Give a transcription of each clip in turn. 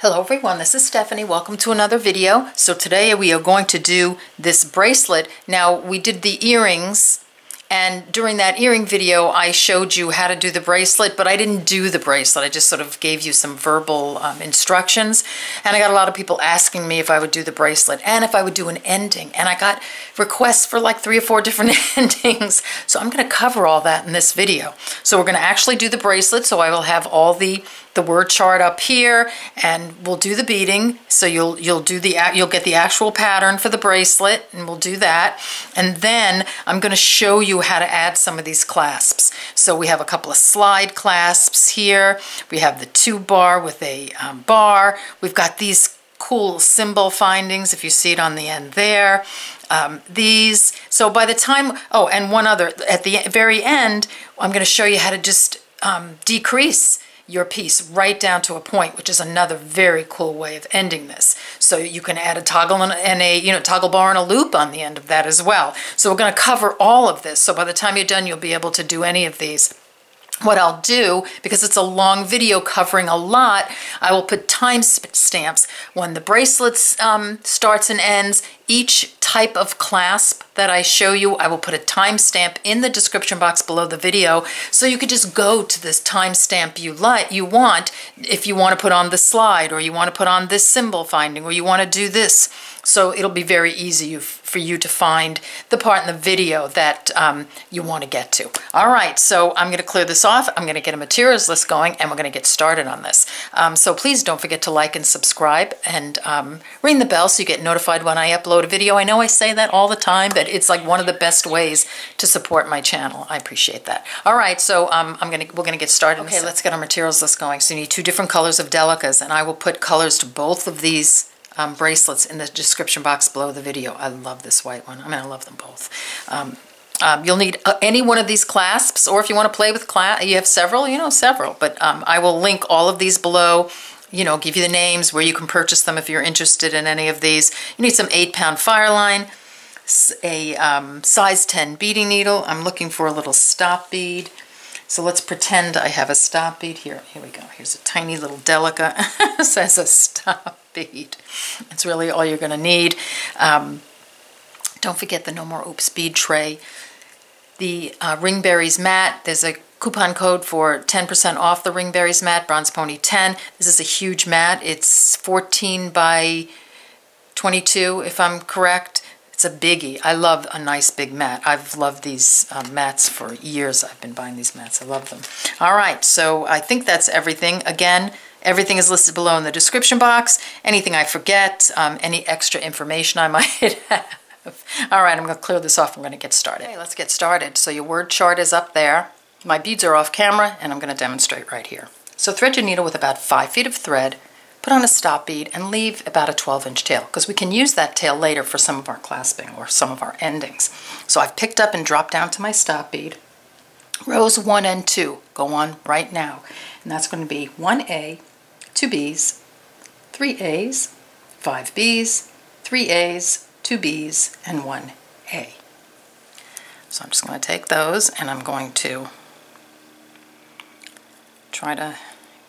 Hello everyone, this is Stephanie. Welcome to another video. So today we are going to do this bracelet. Now we did the earrings, and during that earring video I showed you how to do the bracelet, but I didn't do the bracelet. I just sort of gave you some verbal instructions, and I got a lot of people asking me if I would do the bracelet and if I would do an ending, and I got requests for like 3 or 4 different endings. So I'm going to cover all that in this video. So we're going to actually do the bracelet, so I will have all the word chart up here, and we'll do the beading. So you'll get the actual pattern for the bracelet, and we'll do that. And then I'm going to show you how to add some of these clasps. So we have a couple of slide clasps here. We have the 2-bar with a bar. We've got these cool symbol findings, if you see it on the end there. These. So by the time, oh, and one other, at the very end, I'm going to show you how to just decrease your piece right down to a point, which is another very cool way of ending this. So you can add a toggle and a toggle bar and a loop on the end of that as well. So we're going to cover all of this. So by the time you're done, you'll be able to do any of these. What I'll do, because it's a long video covering a lot, I will put time stamps when the bracelet starts and ends. Each type of clasp that I show you, I will put a timestamp in the description box below the video, so you could just go to this timestamp you want if you want to put on the slide, or you want to put on this symbol finding, or you want to do this. So it'll be very easy for you to find the part in the video that you want to get to. All right, so I'm going to clear this off. I'm going to get a materials list going, and we're going to get started on this. So please don't forget to like and subscribe, and ring the bell so you get notified when I upload a video. I know I say that all the time, but it's like one of the best ways to support my channel. I appreciate that. All right, so we're gonna get started. Okay, let's get our materials list going. So you need 2 different colors of Delicas, and I will put colors to both of these bracelets in the description box below the video. I love this white one. I mean, I love them both. You'll need any one of these clasps, or if you want to play with you have several, several. But I will link all of these below. Give you the names, where you can purchase them if you're interested in any of these. You need some 8-pound fire line, a size 10 beading needle. I'm looking for a little stop bead. So let's pretend I have a stop bead here. Here we go. Here's a tiny little Delica. It says a stop bead. That's really all you're going to need. Don't forget the No More Oops bead tray. The Ringberries mat. There's a coupon code for 10% off the Ringberries mat, Bronzepony 10. This is a huge mat. It's 14 by 22, if I'm correct. It's a biggie. I love a nice big mat. I've loved these mats for years. I've been buying these mats. I love them. All right, so I think that's everything. Again, everything is listed below in the description box. Anything I forget, any extra information I might have. All right, I'm going to clear this off. I'm going to get started. Okay, let's get started. So your word chart is up there. My beads are off camera, and I'm going to demonstrate right here. So thread your needle with about 5 feet of thread, put on a stop bead, and leave about a 12-inch tail, because we can use that tail later for some of our clasping or some of our endings. So I've picked up and dropped down to my stop bead. Rows 1 and 2 go on right now, and that's going to be 1A, 2 Bs, 3 As, 5 Bs, 3 As, 2 Bs, and 1 A. So I'm just going to take those, and I'm going to try to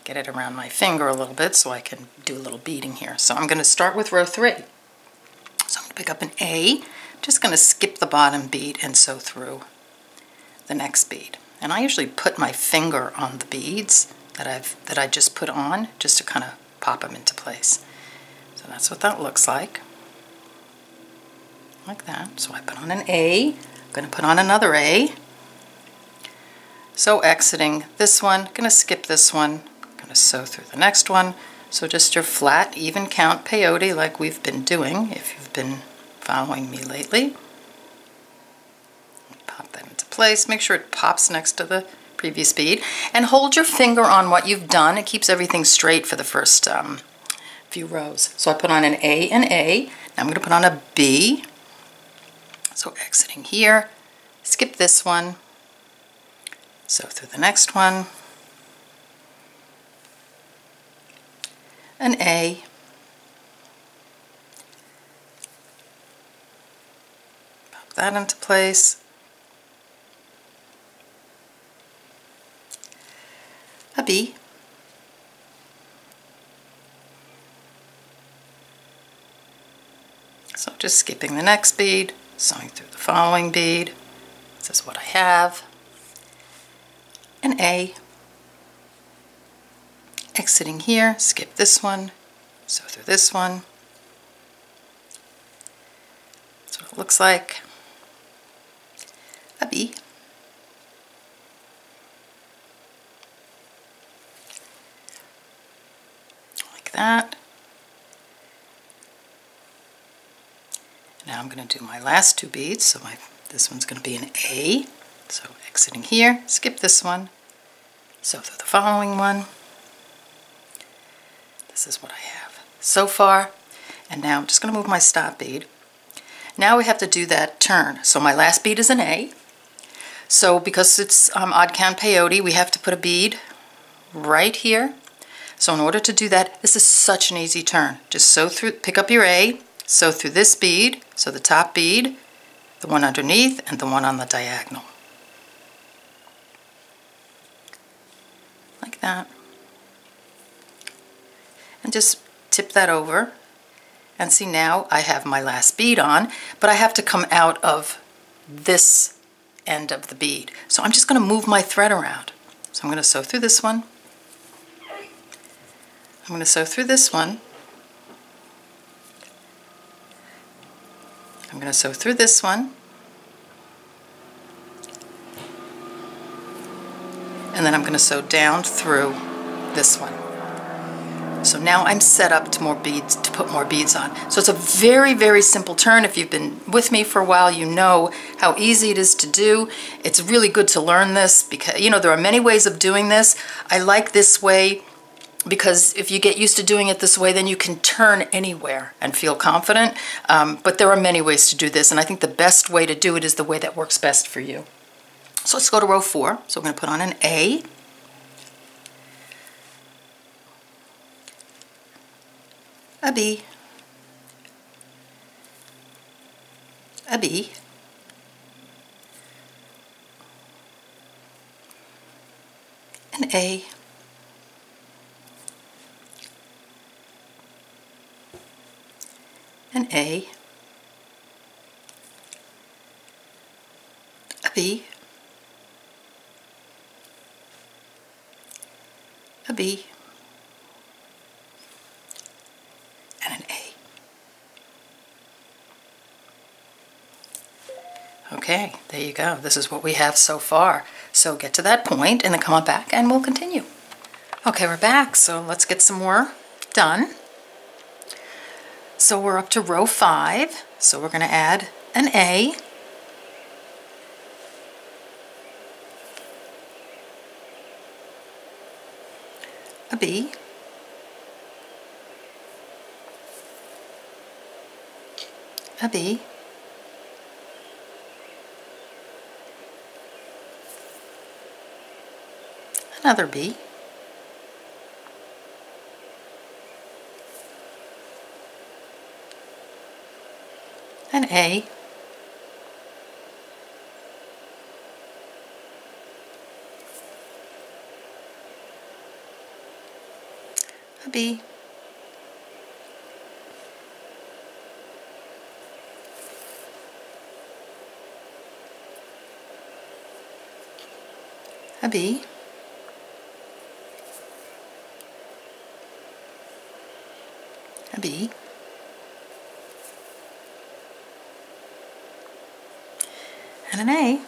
get it around my finger a little bit so I can do a little beading here. So I'm going to start with row 3. So I'm going to pick up an A, just going to skip the bottom bead and sew through the next bead. And I usually put my finger on the beads that I just put on, just to kind of pop them into place. So that's what that looks like that. So I put on an A, I'm going to put on another A. So exiting this one, going to skip this one, going to sew through the next one. So just your flat, even count peyote like we've been doing if you've been following me lately. Pop that into place. Make sure it pops next to the previous bead. And hold your finger on what you've done. It keeps everything straight for the first few rows. So I put on an A and A. Now I'm going to put on a B. So exiting here, skip this one. So through the next one, an A, pop that into place, a B, So just skipping the next bead, sewing through the following bead. This is what I have. An A. Exiting here, skip this one, sew through this one. That's what it looks like. A B. Like that. Now I'm going to do my last two beads, so this one's going to be an A. So exiting here, skip this one, sew through the following one. This is what I have so far. And now I'm just going to move my stop bead. Now we have to do that turn. So my last bead is an A. So because it's odd count peyote, we have to put a bead right here. So in order to do that, this is such an easy turn. Just sew through, pick up your A, sew through this bead, so the top bead, the one underneath, and the one on the diagonal. Like that. And just tip that over. And see, now I have my last bead on, but I have to come out of this end of the bead. So I'm just going to move my thread around. So I'm going to sew through this one. I'm going to sew through this one. I'm going to sew through this one. And then I'm going to sew down through this one. So now I'm set up to put more beads on. So it's a very, very simple turn. If you've been with me for a while, you know how easy it is to do. It's really good to learn this because, you know, there are many ways of doing this. I like this way because if you get used to doing it this way, then you can turn anywhere and feel confident. But there are many ways to do this, and I think the best way to do it is the way that works best for you. So let's go to row 4. So we're going to put on an A. A B, a B, an A, an A, a B, a B, and an A. Okay, there you go. This is what we have so far. So get to that point and then come on back and we'll continue. Okay, we're back, so let's get some more done. So we're up to row 5, so we're going to add an A, a B, a B, another B, an A, a B, a B, a B, and an A.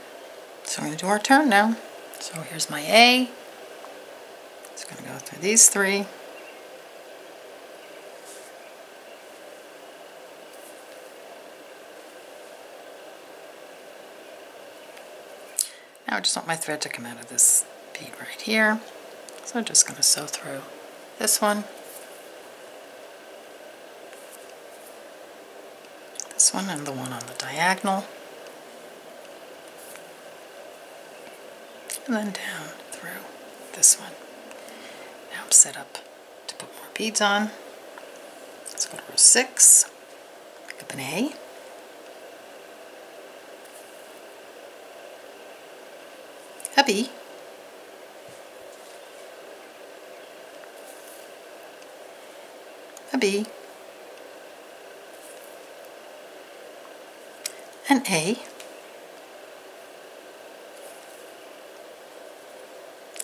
So we're going to do our turn now. So here's my A. It's going to go through these 3. Now I just want my thread to come out of this bead right here. So I'm just going to sew through this one, this one, and the one on the diagonal, and then down through this one. Now I'm set up to put more beads on. Let's go to row 6, pick up an A, a B, a B, an A,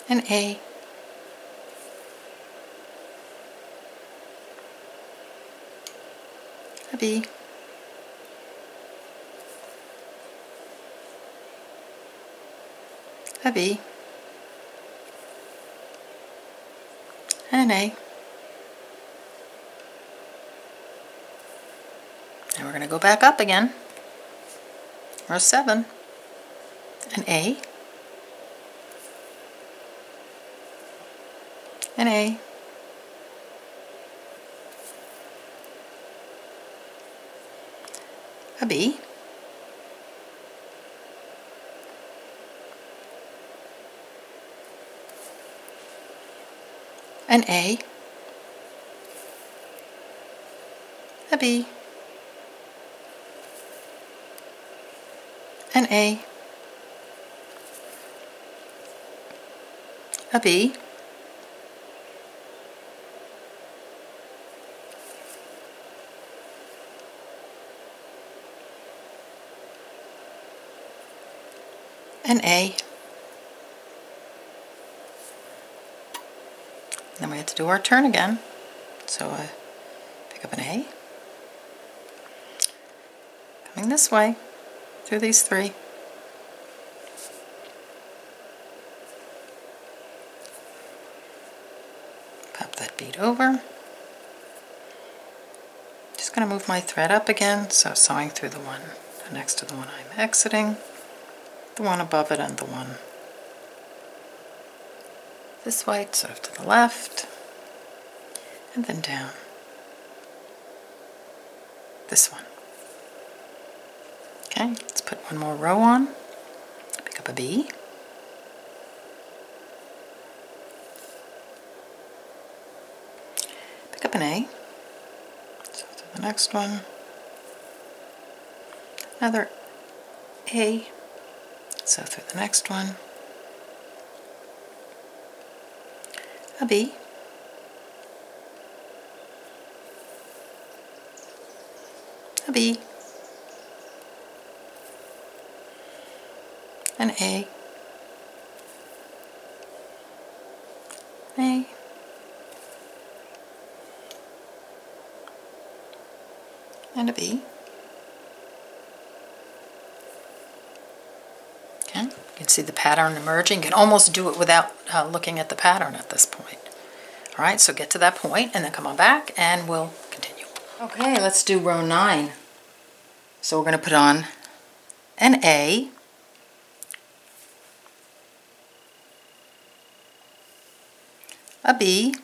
an A, a B, a B, and an A. And we're going to go back up again. Row 7, an A, an A, a B, an A, a B, an A, a B, an A. Then we have to do our turn again. So I pick up an A, coming this way through these 3. Pop that bead over. Just going to move my thread up again, so sewing through the one next to the one I'm exiting, the one above it, and the one this way, sort of to the left, and then down this one. Okay, let's put one more row on. Pick up a B, pick up an A, so to the next one, another A, so through the next one, a B, a B, an A, A, and a B. Okay, you can see the pattern emerging. You can almost do it without looking at the pattern at this point. All right, so get to that point and then come on back and we'll continue. Okay, let's do row 9. So we're going to put on an A, a B,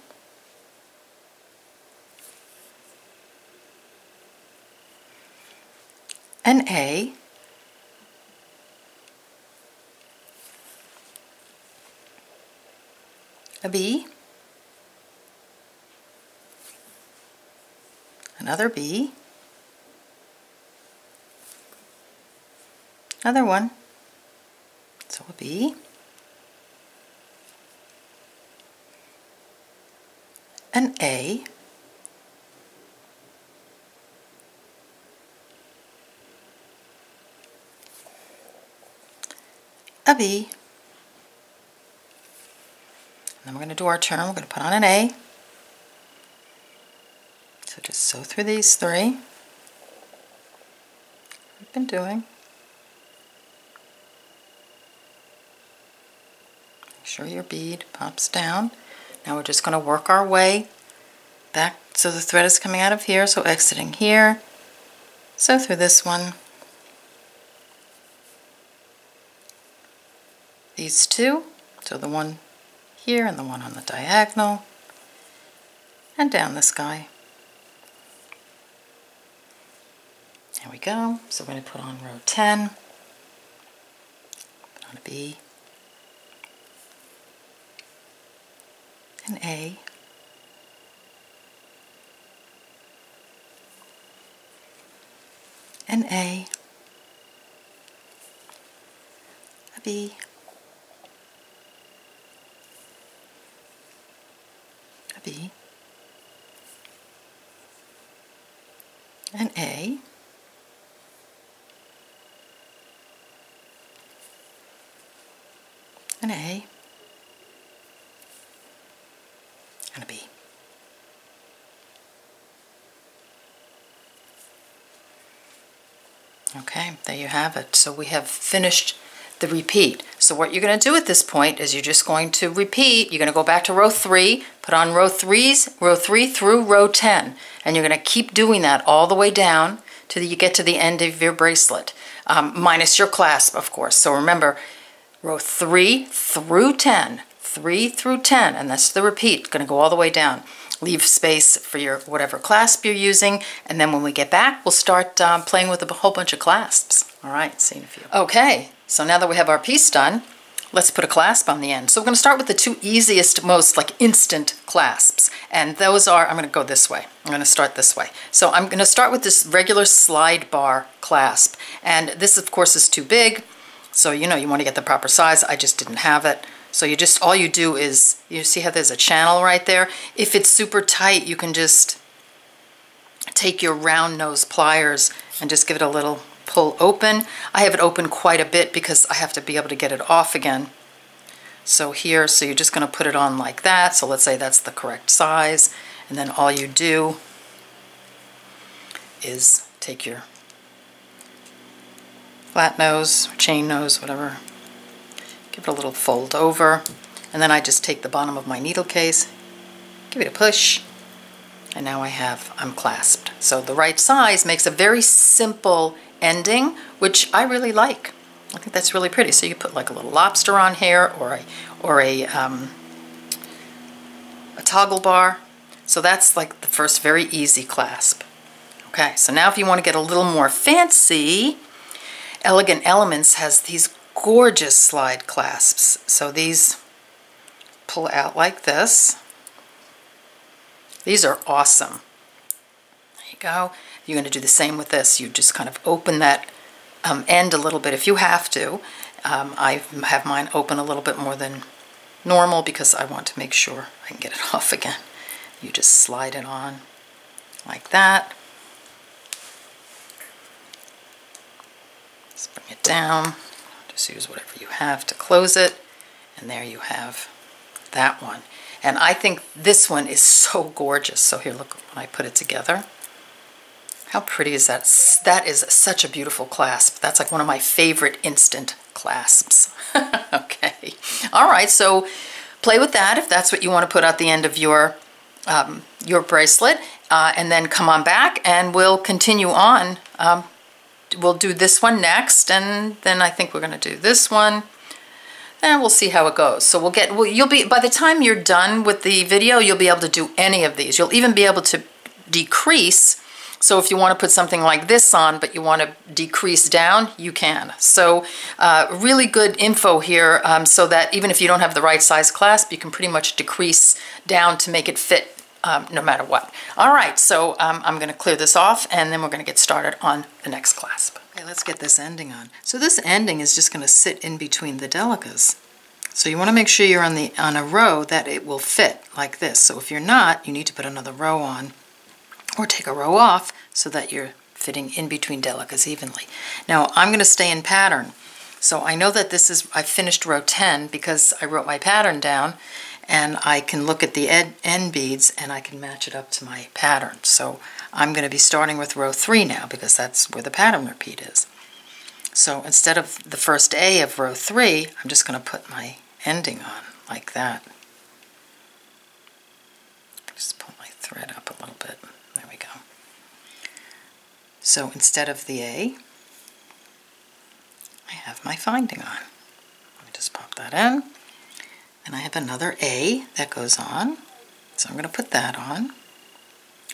an A, a B, another B, another one, so a B, an A, a B, and then we're going to do our turn. We're going to put on an A, so just sew through these 3 we've been doing. Make sure your bead pops down. Now we're just going to work our way back so the thread is coming out of here, so exiting here, sew through this one, these 2, so the one here and the one on the diagonal, and down this guy. There we go. So we're going to put on row 10, put on a B, an A, an A, a B, a B, an A, an A, and a B. Okay, there you have it. So we have finished the repeat. So what you're going to do at this point is you're just going to repeat. You're going to go back to row 3, put on row 3 through row 10, and you're going to keep doing that all the way down till you get to the end of your bracelet, minus your clasp, of course. So remember, row 3 through 10, 3 through 10, and that's the repeat. Going to go all the way down. Leave space for your whatever clasp you're using, and then when we get back, we'll start playing with a whole bunch of clasps. All right, see you in a few. Okay, so now that we have our piece done, let's put a clasp on the end. So we're going to start with the 2 easiest, most like instant clasps, and those are, I'm going to go this way. I'm going to start this way. So I'm going to start with this regular slide bar clasp, and this of course is too big, so you know you want to get the proper size. I just didn't have it. So you just, all you do is, you see how there's a channel right there? If it's super tight, you can just take your round nose pliers and just give it a little pull open. I have it open quite a bit because I have to be able to get it off again. So here, so you're just going to put it on like that. So let's say that's the correct size. And then all you do is take your flat nose, chain nose, whatever, give it a little fold over, and then I just take the bottom of my needle case, give it a push, and now I'm clasped. So the right size makes a very simple ending, which I really like. I think that's really pretty. So you put like a little lobster on here, or a toggle bar. So that's like the first very easy clasp. Okay, so now if you want to get a little more fancy, Elegant Elements has these gorgeous slide clasps. So these pull out like this. These are awesome. There you go. You're going to do the same with this. You just kind of open that end a little bit if you have to. I have mine open a little bit more than normal because I want to make sure I can get it off again. You just slide it on like that. Just bring it down. Just use whatever you have to close it, and there you have that one. And I think this one is so gorgeous. So here, look when I put it together. How pretty is that? That is such a beautiful clasp. That's like one of my favorite instant clasps. Okay. All right, so play with that if that's what you want to put at the end of your bracelet, and then come on back and we'll continue on. We'll do this one next, and then I think we're going to do this one, and we'll see how it goes. So you'll be, by the time you're done with the video, you'll be able to do any of these. You'll even be able to decrease. So if you want to put something like this on, but you want to decrease down, you can. So really good info here, so that even if you don't have the right size clasp, you can pretty much decrease down to make it fit no matter what. All right, so I'm going to clear this off, and then we're going to get started on the next clasp. Okay, let's get this ending on. So this ending is just going to sit in between the Delicas. So you want to make sure you're on a row that it will fit like this. So if you're not, you need to put another row on, or take a row off so that you're fitting in between Delicas evenly. Now I'm going to stay in pattern. So I know that I finished row 10 because I wrote my pattern down, and I can look at the end beads and I can match it up to my pattern. So I'm going to be starting with row 3 now because that's where the pattern repeat is. So instead of the first A of row 3, I'm just going to put my ending on like that. Just pull my thread up a little bit. There we go. So instead of the A, I have my finding on. Let me just pop that in. And I have another A that goes on, so I'm going to put that on.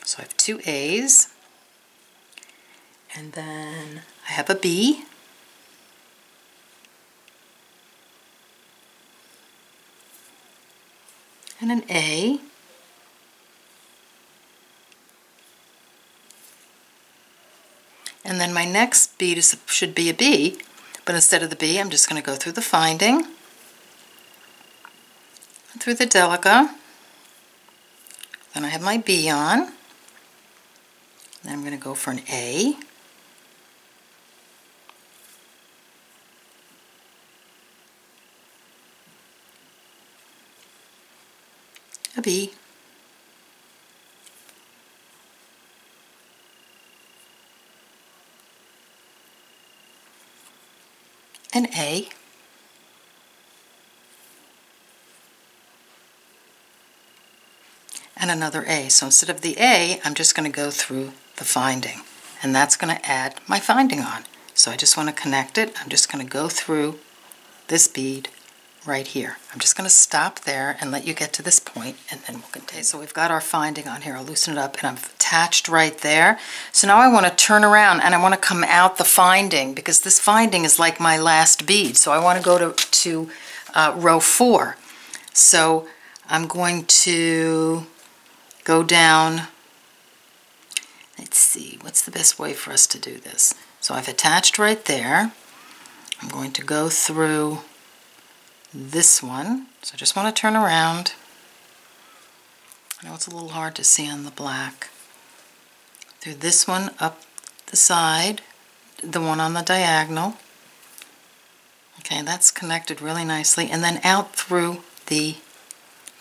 So I have 2 A's, and then I have a B, and an A, and then my next bead should be a B, but instead of the B, I'm just going to go through the finding, through the Delica, then I have my B on, then I'm going to go for an A, B, an A, and another A. So instead of the A, I'm just going to go through the finding, and that's going to add my finding on. So I just want to connect it. I'm just going to go through this bead right here. I'm just going to stop there and let you get to this point, and then we'll continue. So we've got our finding on here. I'll loosen it up, and I've attached right there. So now I want to turn around, and I want to come out the finding, because this finding is like my last bead. So I want to go to row 4. So I'm going to go down. Let's see, what's the best way for us to do this? So I've attached right there. I'm going to go through this one. So I just want to turn around. I know it's a little hard to see on the black. Through this one, up the side, the one on the diagonal. Okay, that's connected really nicely. And then out through the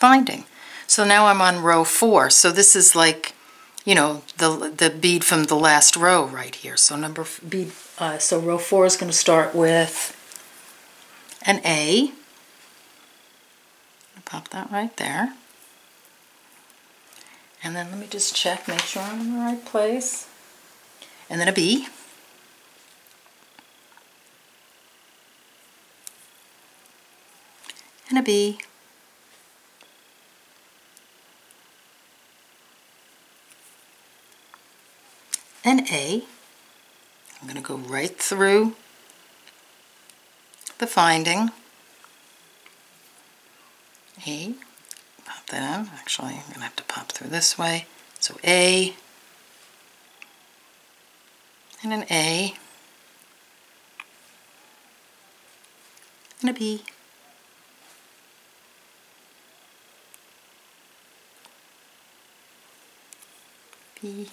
binding. So now I'm on row 4. So this is like, you know, the bead from the last row right here. So so row 4 is going to start with an A. Pop that right there. And then let me just check, make sure I'm in the right place. And then a B. And a B. An A. I'm going to go right through the finding. A. Pop that in. Actually, I'm going to have to pop through this way. So A. And an A. And a B. B.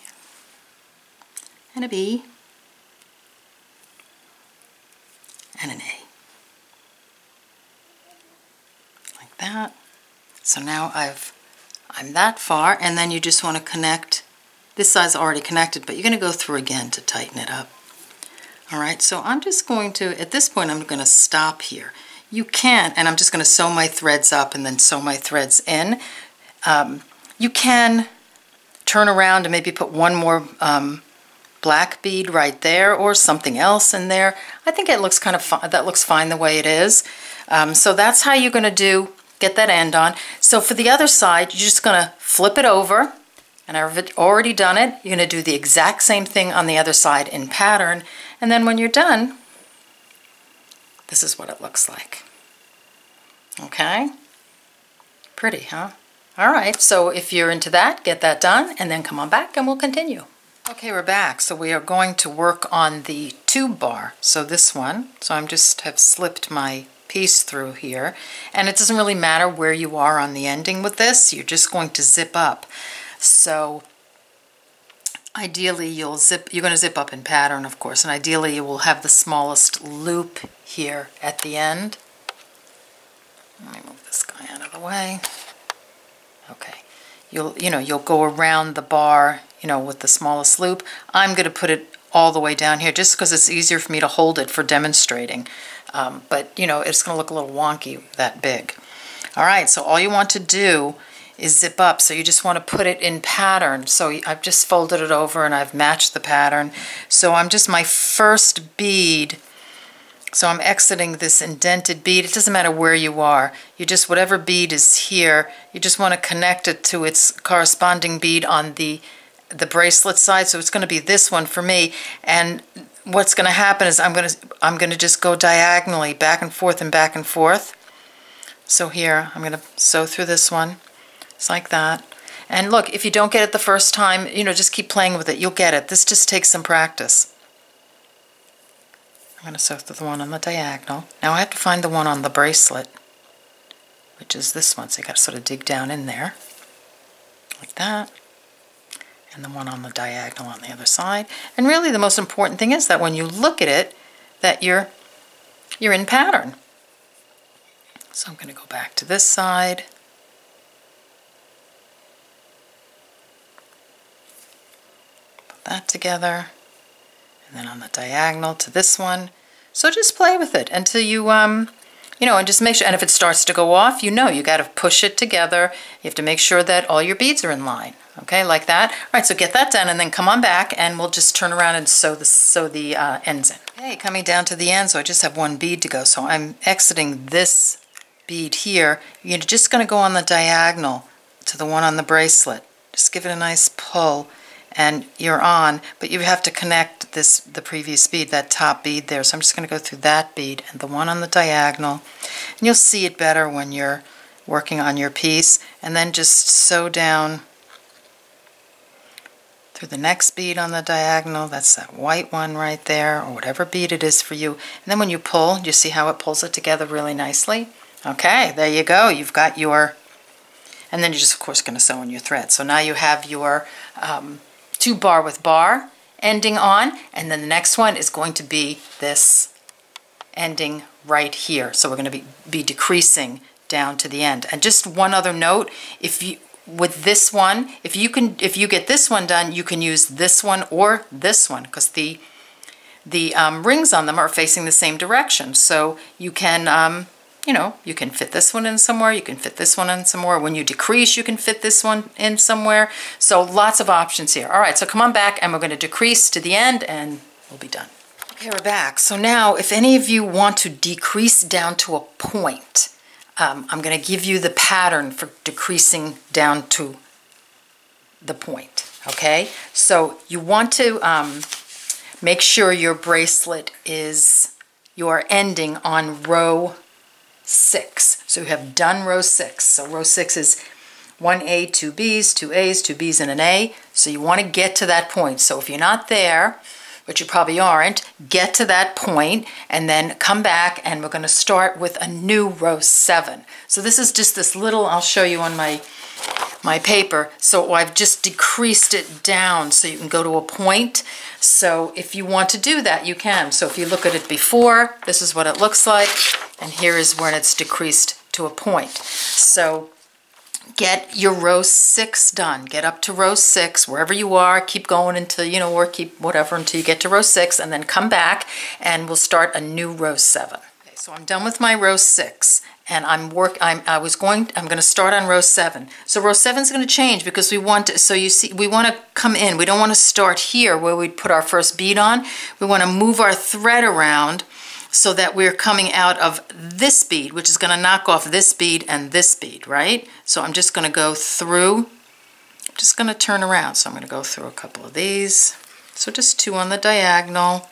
And a B, and an A, like that. So now I'm that far, and then you just want to connect. This side's already connected, but you're going to go through again to tighten it up. All right, so I'm just going to, at this point, I'm going to stop here. You can, and I'm just going to sew my threads up and then sew my threads in. You can turn around and maybe put one more black bead right there or something else in there. I think it looks kind of fine. That looks fine the way it is. So that's how you're going to get that end on. So for the other side, you're just going to flip it over, and I've already done it. You're going to do the exact same thing on the other side in pattern, and then when you're done, this is what it looks like. Okay? Pretty, huh? All right, so if you're into that, get that done, and then come on back and we'll continue. Okay, we're back. So we are going to work on the tube bar. So this one, so I'm just have slipped my piece through here, and it doesn't really matter where you are on the ending with this. You're just going to zip up. So ideally you're going to zip up in pattern, of course, and ideally you will have the smallest loop here at the end. Let me move this guy out of the way. Okay, you'll go around the bar, with the smallest loop. I'm going to put it all the way down here just because it's easier for me to hold it for demonstrating. But it's going to look a little wonky that big. All right, so all you want to do is zip up. So you just want to put it in pattern. So I've just folded it over and I've matched the pattern. So I'm just my first bead. So I'm exiting this indented bead. It doesn't matter where you are. You just, whatever bead is here, you just want to connect it to its corresponding bead on the bracelet side. So it's going to be this one for me. And what's going to happen is I'm going to just go diagonally back and forth and back and forth. So here I'm going to sew through this one. It's like that. And look, if you don't get it the first time, just keep playing with it. You'll get it. This just takes some practice. I'm going to sew through the one on the diagonal. Now I have to find the one on the bracelet, which is this one. So you got to sort of dig down in there, like that. And the one on the diagonal on the other side. And really the most important thing is that when you look at it, that you're in pattern. So I'm going to go back to this side. that together, and then on the diagonal to this one. So just play with it until you, you know, and just make sure, and if it starts to go off, you know, you got to push it together. You have to make sure that all your beads are in line, okay, like that. All right, so get that done, and then come on back, and we'll just turn around and sew the ends in. Okay, coming down to the end, so I just have one bead to go, so I'm exiting this bead here. You're just going to go on the diagonal to the one on the bracelet. Just give it a nice pull, and you're on, but you have to connect the previous bead, that top bead there. So I'm just going to go through that bead and the one on the diagonal, and you'll see it better when you're working on your piece, and then just sew down through the next bead on the diagonal. That's that white one right there, or whatever bead it is for you. And then when you pull, you see how it pulls it together really nicely. Okay, there you go. You've got your, and then you're just of course going to sew in your thread. So now you have your 2 bar with bar ending on, and then the next one is going to be this ending right here. So we're going to be decreasing down to the end. And just one other note, if you with this one, if you get this one done, you can use this one or this one, because the rings on them are facing the same direction. So you can you know, you can fit this one in somewhere, you can fit this one in somewhere. When you decrease, you can fit this one in somewhere. So lots of options here. All right, so come on back, and we're going to decrease to the end, and we'll be done. Okay, we're back. So now, if any of you want to decrease down to a point, I'm going to give you the pattern for decreasing down to the point, okay? So you want to make sure your bracelet is, you are ending on row 6. So you have done row 6. So row 6 is 1A, 2 B's, 2 A's, 2 B's, and an A. So you want to get to that point. So if you're not there, which you probably aren't, get to that point and then come back, and we're going to start with a new row 7. So this is just this little, I'll show you on my paper. So I've just decreased it down so you can go to a point. So if you want to do that, you can. So if you look at it before, this is what it looks like, and here is when it's decreased to a point. So get your row 6 done. Get up to row 6, wherever you are. Keep going until, you know, or keep whatever until you get to row 6, and then come back and we'll start a new row 7. Okay, so I'm done with my row 6, and I'm going to start on row 7. So row 7 is going to change because we want to, so you see, we want to come in. We don't want to start here where we put our first bead on. We want to move our thread around so that we're coming out of this bead, which is going to knock off this bead and this bead, right? So I'm just going to go through, I'm just going to turn around. So I'm going to go through a couple of these. So just 2 on the diagonal.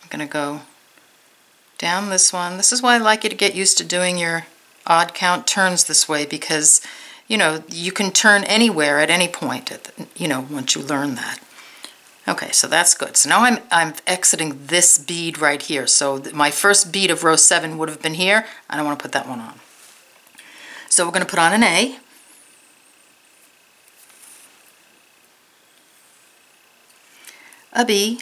I'm going to go down this one. This is why I like you to get used to doing your odd count turns this way, because, you know, you can turn anywhere at any point, you know, once you learn that. Okay, so that's good. So now I'm exiting this bead right here. So my first bead of row 7 would have been here. I don't want to put that one on. So we're going to put on an A. A B.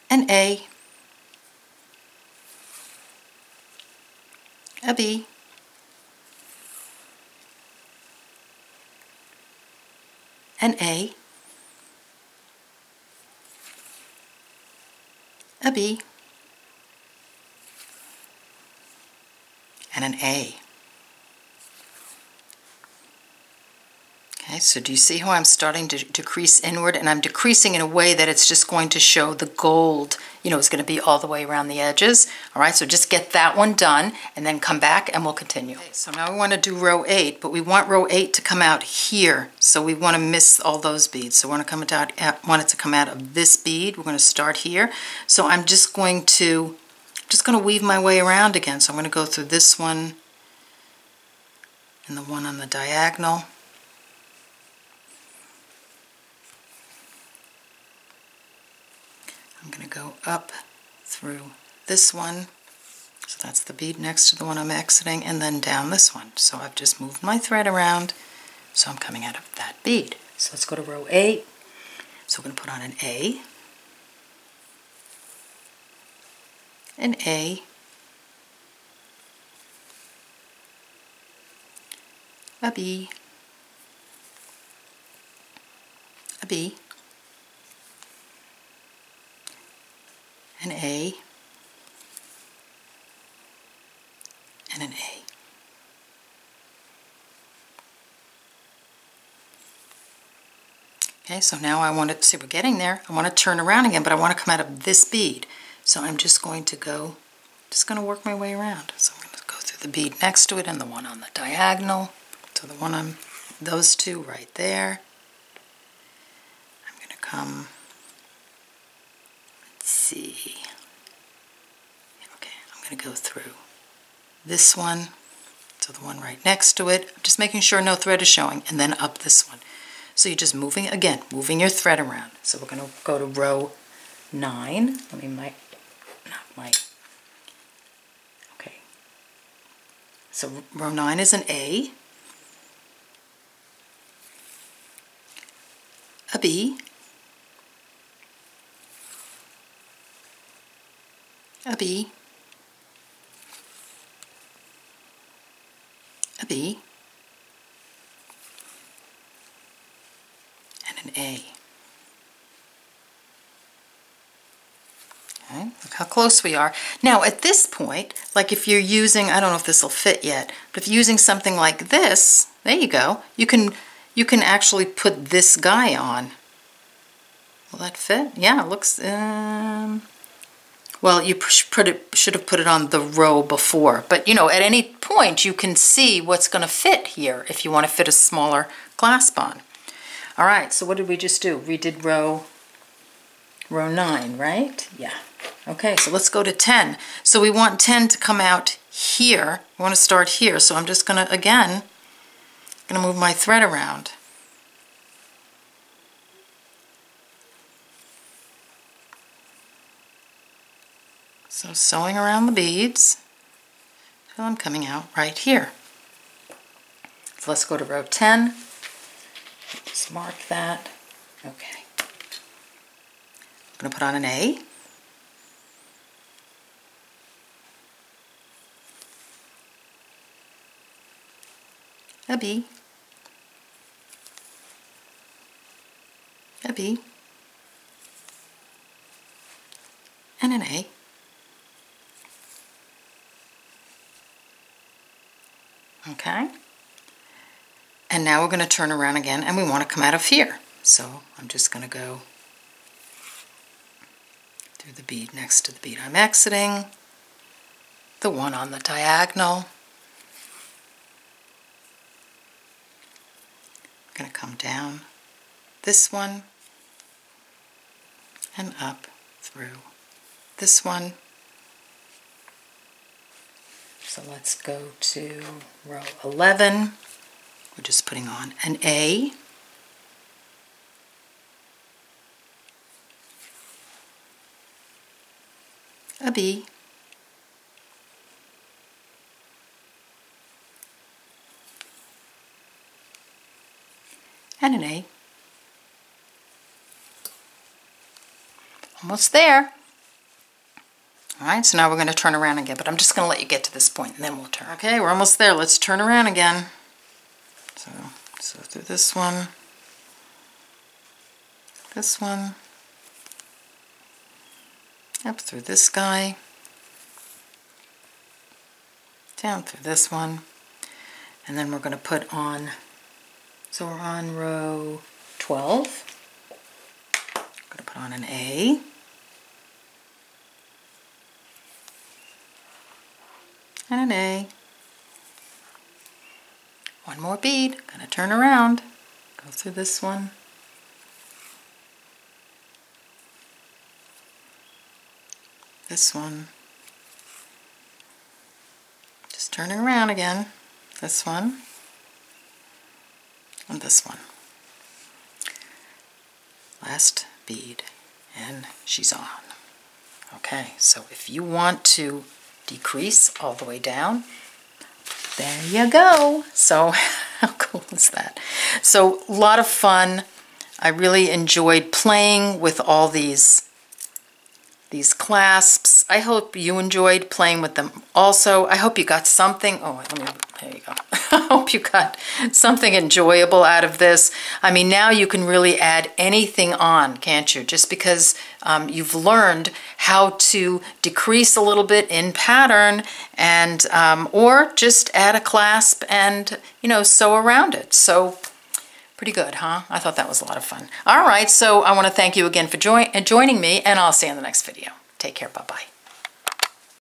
An A. A B. An A, a B, and an A. Okay, so do you see how I'm starting to decrease inward, and I'm decreasing in a way that it's just going to show the gold, you know, it's going to be all the way around the edges. All right, so just get that one done and then come back and we'll continue. Okay, so now we want to do row 8, but we want row 8 to come out here. So we want to miss all those beads. So we want it to come out of this bead. We're going to start here. So I'm just going to weave my way around again. So I'm going to go through this one and the one on the diagonal. I'm going to go up through this one, so that's the bead next to the one I'm exiting, and then down this one. So I've just moved my thread around, so I'm coming out of that bead. So let's go to row 8. So we're going to put on an A, an A, a B, a B, an A, and an A. Okay, so now I want to see, we're getting there. I want to turn around again, but I want to come out of this bead. So I'm just going to work my way around. So I'm going to go through the bead next to it and the one on the diagonal. So the one on those two right there. I'm going to come, let's see. Okay, I'm going to go through this one, so the one right next to it. I'm just making sure no thread is showing, and then up this one. So you're just moving, again, moving your thread around. So we're going to go to row 9. Okay. So row 9 is an A, a B, a B, a B, and an A. Okay, look how close we are. Now at this point, like if you're using, I don't know if this will fit yet, but if you're using something like this, there you go, you can actually put this guy on. Will that fit? Yeah, it looks, well, you should have put it on the row before, but you know, at any point you can see what's going to fit here if you want to fit a smaller clasp on. All right, so what did we just do? We did row 9, right? Yeah. Okay, so let's go to 10. So we want 10 to come out here. We want to start here, so I'm just going to, again, move my thread around. So sewing around the beads till I'm coming out right here. So let's go to row 10. Let's mark that. Okay. I'm going to put on an A. A B. A B. And an A. Okay. And now we're going to turn around again, and we want to come out of here. So I'm just going to go through the bead next to the bead I'm exiting, the one on the diagonal. I'm going to come down this one and up through this one. So let's go to row 11. We're just putting on an A, a B, and an A. Almost there. All right, so now we're going to turn around again, but I'm just going to let you get to this point and then we'll turn. Okay, we're almost there. Let's turn around again. So through this one, up through this guy, down through this one, and then we're going to put on, so we're on row 12. I'm going to put on an A, and an A. One more bead, gonna turn around, go through this one, this one, just turning around again, this one, and this one. Last bead, and she's on. Okay, so if you want to decrease all the way down, there you go. So how cool is that? So a lot of fun. I really enjoyed playing with all these clasps. I hope you enjoyed playing with them also. I hope you got something. Oh, there you go. I hope you got something enjoyable out of this. I mean, now you can really add anything on, can't you? Just because you've learned how to decrease a little bit in pattern, and or just add a clasp and, you know, sew around it. So pretty good, huh? I thought that was a lot of fun. All right, so I want to thank you again for joining me, and I'll see you in the next video. Take care. Bye-bye.